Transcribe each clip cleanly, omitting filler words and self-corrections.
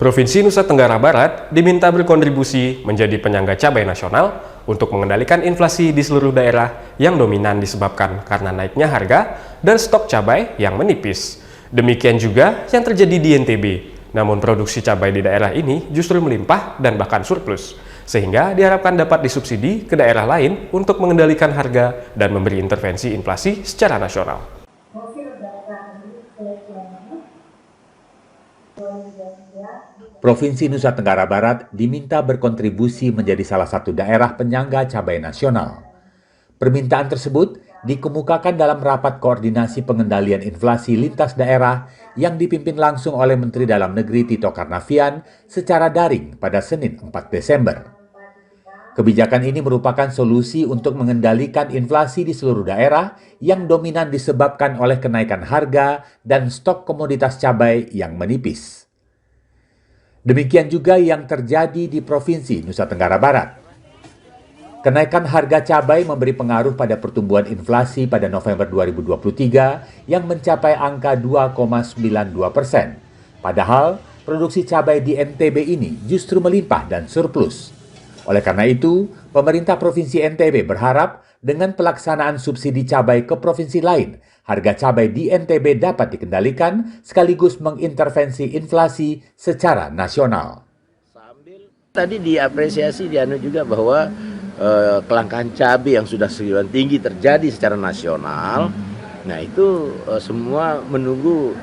Provinsi Nusa Tenggara Barat diminta berkontribusi menjadi penyangga cabai nasional untuk mengendalikan inflasi di seluruh daerah yang dominan disebabkan karena naiknya harga dan stok cabai yang menipis. Demikian juga yang terjadi di NTB. Namun produksi cabai di daerah ini justru melimpah dan bahkan surplus, sehingga diharapkan dapat disubsidi ke daerah lain untuk mengendalikan harga dan memberi intervensi inflasi secara nasional. Provinsi Nusa Tenggara Barat diminta berkontribusi menjadi salah satu daerah penyangga cabai nasional. Permintaan tersebut dikemukakan dalam rapat koordinasi pengendalian inflasi lintas daerah yang dipimpin langsung oleh Menteri Dalam Negeri Tito Karnavian secara daring pada Senin 4 Desember. Kebijakan ini merupakan solusi untuk mengendalikan inflasi di seluruh daerah yang dominan disebabkan oleh kenaikan harga dan stok komoditas cabai yang menipis. Demikian juga yang terjadi di Provinsi Nusa Tenggara Barat. Kenaikan harga cabai memberi pengaruh pada pertumbuhan inflasi pada November 2023 yang mencapai angka 2,92%. Padahal, produksi cabai di NTB ini justru melimpah dan surplus. Oleh karena itu, pemerintah Provinsi NTB berharap dengan pelaksanaan subsidi cabai ke provinsi lain, harga cabai di NTB dapat dikendalikan sekaligus mengintervensi inflasi secara nasional. Tadi diapresiasi juga bahwa kelangkaan cabai yang sudah sekian tinggi terjadi secara nasional. Nah itu semua menunggu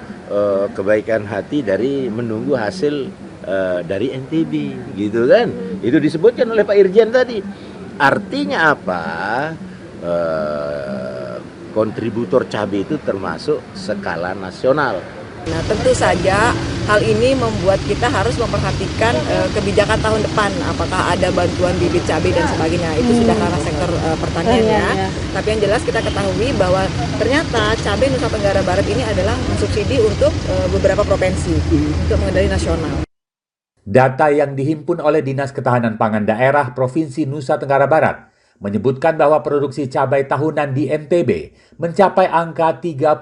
kebaikan hati dari menunggu hasil dari NTB, gitu kan? Itu disebutkan oleh Pak Irjen tadi. Artinya apa? Kontributor cabai itu termasuk skala nasional. Nah, tentu saja hal ini membuat kita harus memperhatikan kebijakan tahun depan, apakah ada bantuan bibit cabai dan sebagainya. Itu sudah ranah sektor pertanian ya. Tapi yang jelas kita ketahui bahwa ternyata cabai Nusa Tenggara Barat ini adalah mensubsidi untuk beberapa provinsi untuk mengendali nasional. Data yang dihimpun oleh Dinas Ketahanan Pangan Daerah Provinsi Nusa Tenggara Barat menyebutkan bahwa produksi cabai tahunan di NTB mencapai angka 38.000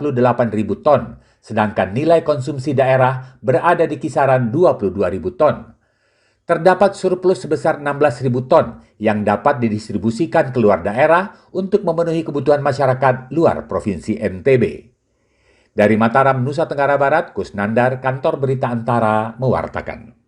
ton, sedangkan nilai konsumsi daerah berada di kisaran 22.000 ton. Terdapat surplus sebesar 16.000 ton yang dapat didistribusikan keluar daerah untuk memenuhi kebutuhan masyarakat luar Provinsi NTB. Dari Mataram, Nusa Tenggara Barat, Kusnandar, Kantor Berita Antara, mewartakan.